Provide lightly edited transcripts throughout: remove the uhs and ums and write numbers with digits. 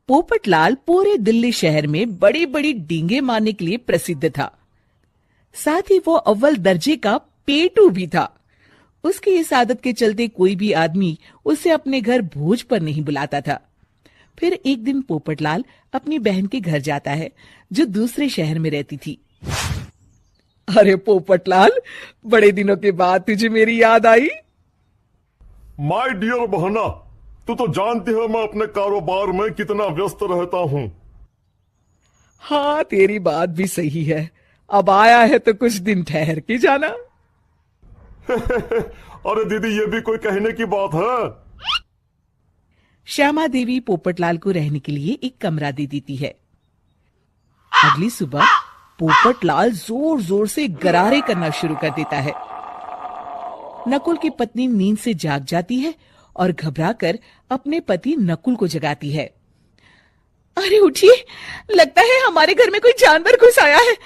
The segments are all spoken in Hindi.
पोपटलाल पूरे दिल्ली शहर में बड़ी बड़ी डींगे मारने के लिए प्रसिद्ध था। साथ ही वो अव्वल दर्जे का पेटू भी था। उसकी इस आदत के चलते कोई भी आदमी उसे अपने घर भोज पर नहीं बुलाता था। फिर एक दिन पोपटलाल अपनी बहन के घर जाता है, जो दूसरे शहर में रहती थी। अरे पोपटलाल, बड़े दिनों के बाद तुझे मेरी याद आई। माय डियर बहना, तू तो जानती है मैं अपने कारोबार में कितना व्यस्त रहता हूँ। हाँ, तेरी बात भी सही है। अब आया है तो कुछ दिन ठहर के जाना। अरे दीदी, ये भी कोई कहने की बात है। श्यामा देवी पोपटलाल को रहने के लिए एक कमरा दे देती है। अगली सुबह पोपटलाल जोर जोर से गरारे करना शुरू कर देता है। नकुल की पत्नी नींद से जाग जाती है और घबराकर अपने पति नकुल को जगाती है। अरे उठिए, लगता है हमारे घर में कोई जानवर घुस आया है।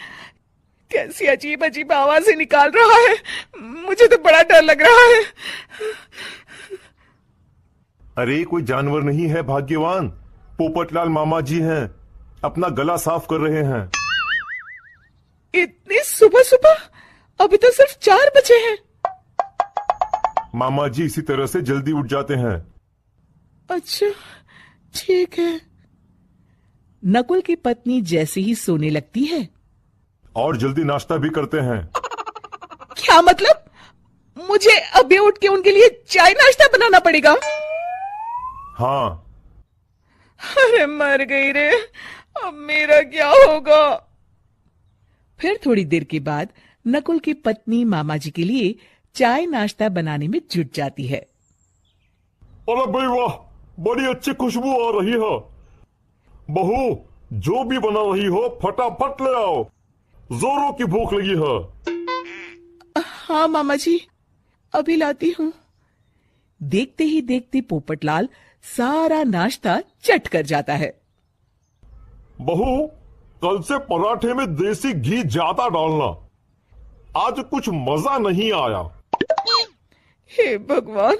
कैसी अजीब अजीब आवाजें निकाल रहा है, मुझे तो बड़ा डर लग रहा है। अरे कोई जानवर नहीं है भाग्यवान, पोपटलाल मामा जी हैं, अपना गला साफ कर रहे हैं। इतनी सुबह सुबह? अभी तो सिर्फ 4 बजे हैं। मामा जी इसी तरह से जल्दी उठ जाते हैं। अच्छा, ठीक है। नकुल की पत्नी जैसे ही सोने लगती है और जल्दी नाश्ता भी करते हैं। क्या मतलब? मुझे अभी उठ के उनके लिए चाय नाश्ता बनाना पड़ेगा? हाँ। अरे मर गई रे, अब मेरा क्या होगा? फिर थोड़ी देर के बाद नकुल की पत्नी मामा जी के लिए चाय नाश्ता बनाने में जुट जाती है। अरे भाई वाह, बड़ी अच्छी खुशबू आ रही है। बहू, जो भी बना रही हो फटाफट ले आओ, जोरों की भूख लगी है। हाँ मामा जी, अभी लाती हूँ। देखते ही देखते पोपटलाल सारा नाश्ता चट कर जाता है। बहू, कल से पराठे में देसी घी ज्यादा डालना, आज कुछ मजा नहीं आया। हे भगवान,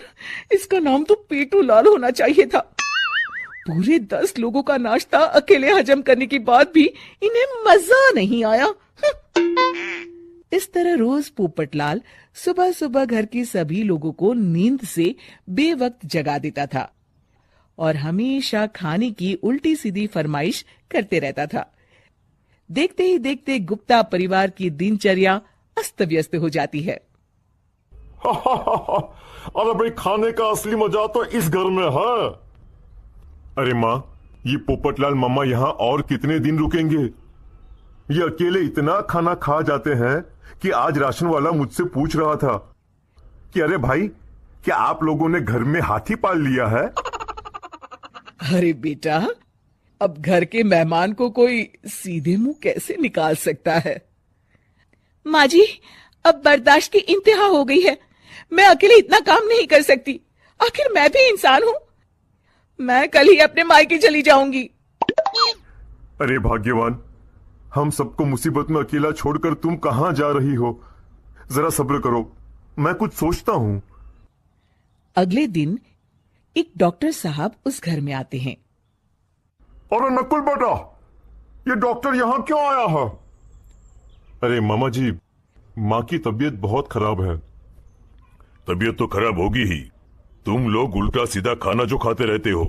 इसका नाम तो पेटू लाल होना चाहिए था। पूरे 10 लोगों का नाश्ता अकेले हजम करने के बाद भी इन्हें मजा नहीं आया। इस तरह रोज पोपटलाल सुबह सुबह घर के सभी लोगों को नींद से बेवक्त जगा देता था और हमेशा खाने की उल्टी सीधी फरमाइश करते रहता था। देखते ही देखते गुप्ता परिवार की दिनचर्या अस्त व्यस्त हो जाती है। अरे भाई, खाने का असली मजा तो इस घर में है। अरे माँ, ये पोपटलाल मामा यहाँ और कितने दिन रुकेंगे? ये अकेले इतना खाना खा जाते हैं कि आज राशन वाला मुझसे पूछ रहा था कि अरे भाई, क्या आप लोगों ने घर में हाथी पाल लिया है? अरे बेटा, अब घर के मेहमान को कोई सीधे मुंह कैसे निकाल सकता है? माँ जी, अब बर्दाश्त की इंतहा हो गई है। मैं अकेले इतना काम नहीं कर सकती। आखिर मैं भी इंसान हूँ। मैं कल ही अपने मायके चली जाऊंगी। अरे भाग्यवान, हम सबको मुसीबत में अकेला छोड़कर तुम कहां जा रही हो? जरा सब्र करो, मैं कुछ सोचता हूं। अगले दिन एक डॉक्टर साहब उस घर में आते हैं। अरे नकुल बेटा, ये डॉक्टर यहां क्यों आया है? अरे मामा जी, माँ की तबीयत बहुत खराब है। तबीयत तो खराब होगी ही, तुम लोग उल्टा सीधा खाना जो खाते रहते हो।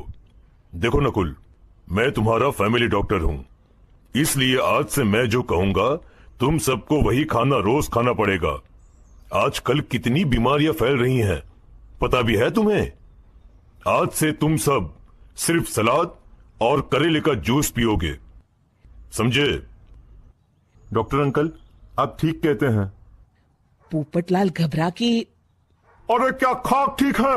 देखो नकुल, मैं तुम्हारा फैमिली डॉक्टर हूं, इसलिए आज से मैं जो कहूंगा तुम सबको वही खाना रोज खाना पड़ेगा। आजकल कितनी बीमारियां फैल रही हैं, पता भी है तुम्हें? आज से तुम सब सिर्फ सलाद और करेले का जूस पियोगे, समझे? डॉक्टर अंकल, आप ठीक कहते हैं। पोपटलाल घबरा के, अरे क्या खाक ठीक है?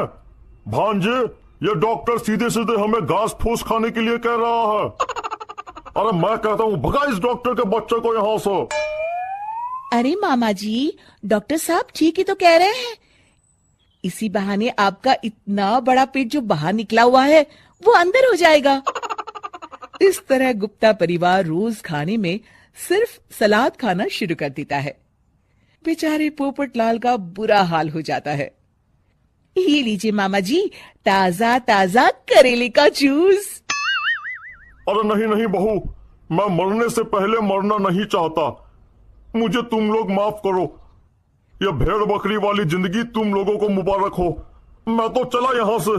भांजे, ये डॉक्टर सीधे सीधे हमें घास फूस खाने के लिए कह रहा है। अरे मैं कहता हूँ भगा इस डॉक्टर के बच्चे को यहाँ से। अरे मामा जी, डॉक्टर साहब ठीक ही तो कह रहे हैं। इसी बहाने आपका इतना बड़ा पेट जो बाहर निकला हुआ है वो अंदर हो जाएगा। इस तरह गुप्ता परिवार रोज खाने में सिर्फ सलाद खाना शुरू कर देता है। बेचारे पोपटलाल का बुरा हाल हो जाता है। ये लीजिए मामा जी, ताजा ताजा करेले का जूस। अरे नहीं नहीं बहू, मैं मरने से पहले मरना नहीं चाहता। मुझे तुम लोग माफ करो। यह भेड़ बकरी वाली जिंदगी तुम लोगों को मुबारक हो। मैं तो चला यहां से।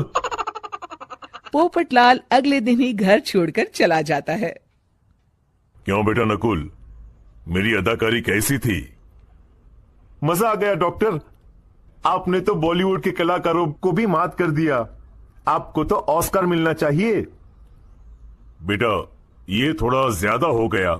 पोपटलाल अगले दिन ही घर छोड़कर चला जाता है। क्यों बेटा नकुल, मेरी अदाकारी कैसी थी? मजा आ गया डॉक्टर। आपने तो बॉलीवुड के कलाकारों को भी मात कर दिया। आपको तो ऑस्कर मिलना चाहिए। बेटा ये थोड़ा ज्यादा हो गया।